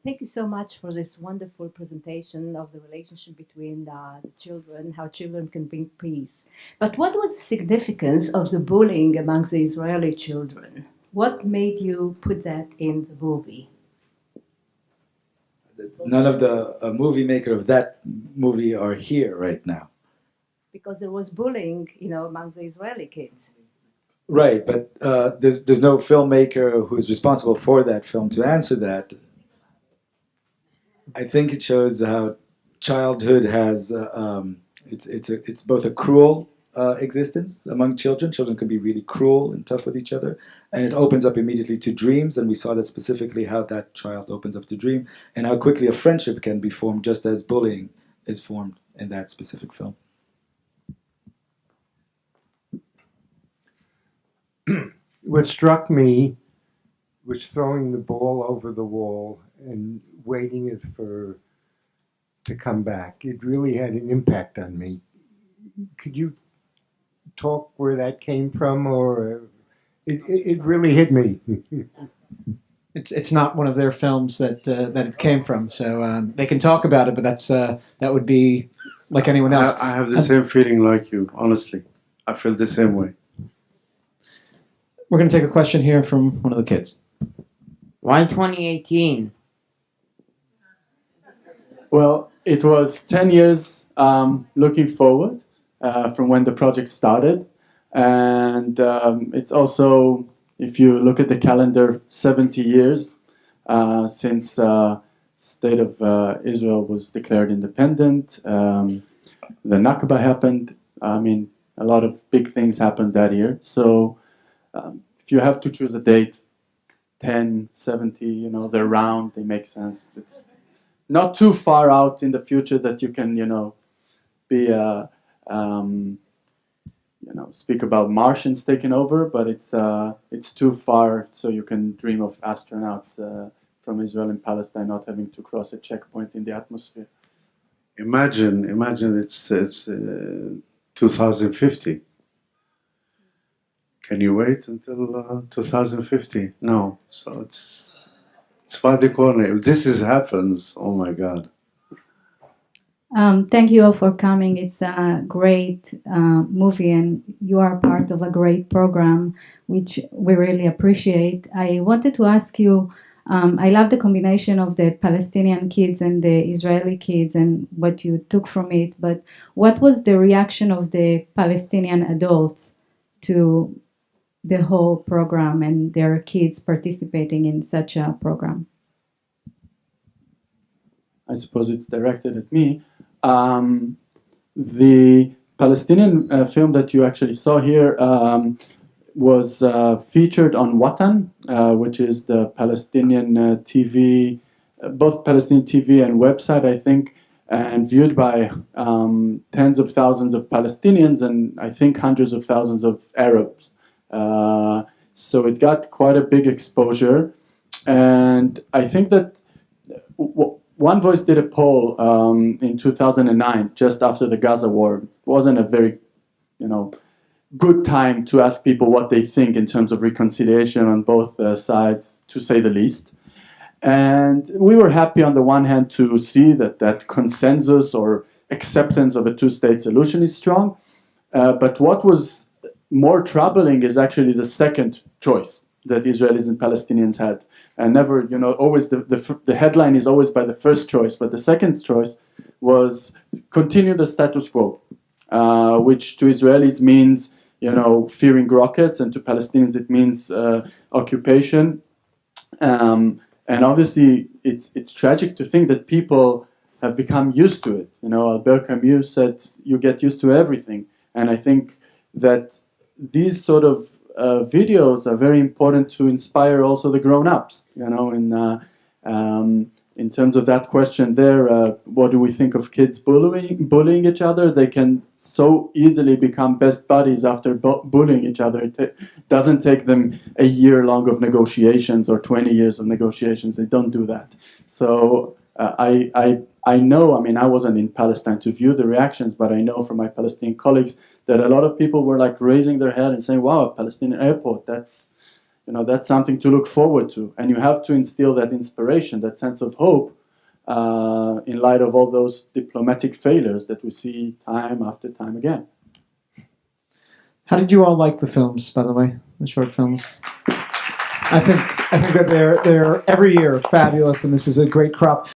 Thank you so much for this wonderful presentation of the relationship between the children, how children can bring peace. But what was the significance of the bullying among the Israeli children? What made you put that in the movie? None of the movie maker of that movie are here right now. Because there was bullying, among the Israeli kids. Right, but there's no filmmaker who is responsible for that film to answer that. I think it shows how childhood has it's both a cruel existence among children. Children can be really cruel and tough with each other, and it opens up immediately to dreams. And we saw that specifically how that child opens up to dream, and how quickly a friendship can be formed, just as bullying is formed in that specific film. What struck me was throwing the ball over the wall and waiting it to come back. It really had an impact on me. Could you talk where that came from, or it really hit me? It's not one of their films that it came from, so they can talk about it, but that would be like anyone else. I have the same feeling like you, honestly. I feel the same way. We're going to take a question here from one of the kids. Why 2018? Well, it was 10 years looking forward from when the project started. And it's also, if you look at the calendar, 70 years since state of Israel was declared independent. The Nakba happened. I mean, a lot of big things happened that year. So if you have to choose a date, 10, 70, they're round, they make sense. It's not too far out in the future that you can, be speak about Martians taking over, but it's too far, so you can dream of astronauts from Israel and Palestine not having to cross a checkpoint in the atmosphere. Imagine it's 2050. Can you wait until 2050? No. So it's by the corner. If this happens, oh my God. Thank you all for coming. It's a great movie, and you are part of a great program, which we really appreciate. I wanted to ask you, I love the combination of the Palestinian kids and the Israeli kids and what you took from it, but what was the reaction of the Palestinian adults to the whole program and their kids participating in such a program? I suppose it's directed at me. The Palestinian film that you actually saw here was featured on Watan, which is the Palestinian TV, both Palestinian TV and website, I think, and viewed by tens of thousands of Palestinians and I think hundreds of thousands of Arabs. So it got quite a big exposure, and I think that One Voice did a poll in 2009, just after the Gaza war. It wasn't a very, good time to ask people what they think in terms of reconciliation on both sides, to say the least. And we were happy on the one hand to see that consensus or acceptance of a two-state solution is strong. But what was more troubling is actually the second choice that Israelis and Palestinians had. And never, always the headline is always by the first choice, but the second choice was continue the status quo, which to Israelis means, fearing rockets, and to Palestinians it means occupation. And obviously it's tragic to think that people have become used to it. Albert Camus said, you get used to everything. And I think that these sort of videos are very important to inspire also the grown-ups, in terms of that question there, what do we think of kids bullying each other? They can so easily become best buddies after bullying each other. It doesn't take them a year long of negotiations or 20 years of negotiations. They don't do that. So I know, I wasn't in Palestine to view the reactions, but I know from my Palestinian colleagues that a lot of people were like raising their head and saying, wow, a Palestinian airport, that's, that's something to look forward to. And you have to instill that inspiration, that sense of hope, in light of all those diplomatic failures that we see time after time again. How did you all like the films, by the way, the short films? I think that they're every year fabulous, and this is a great crop.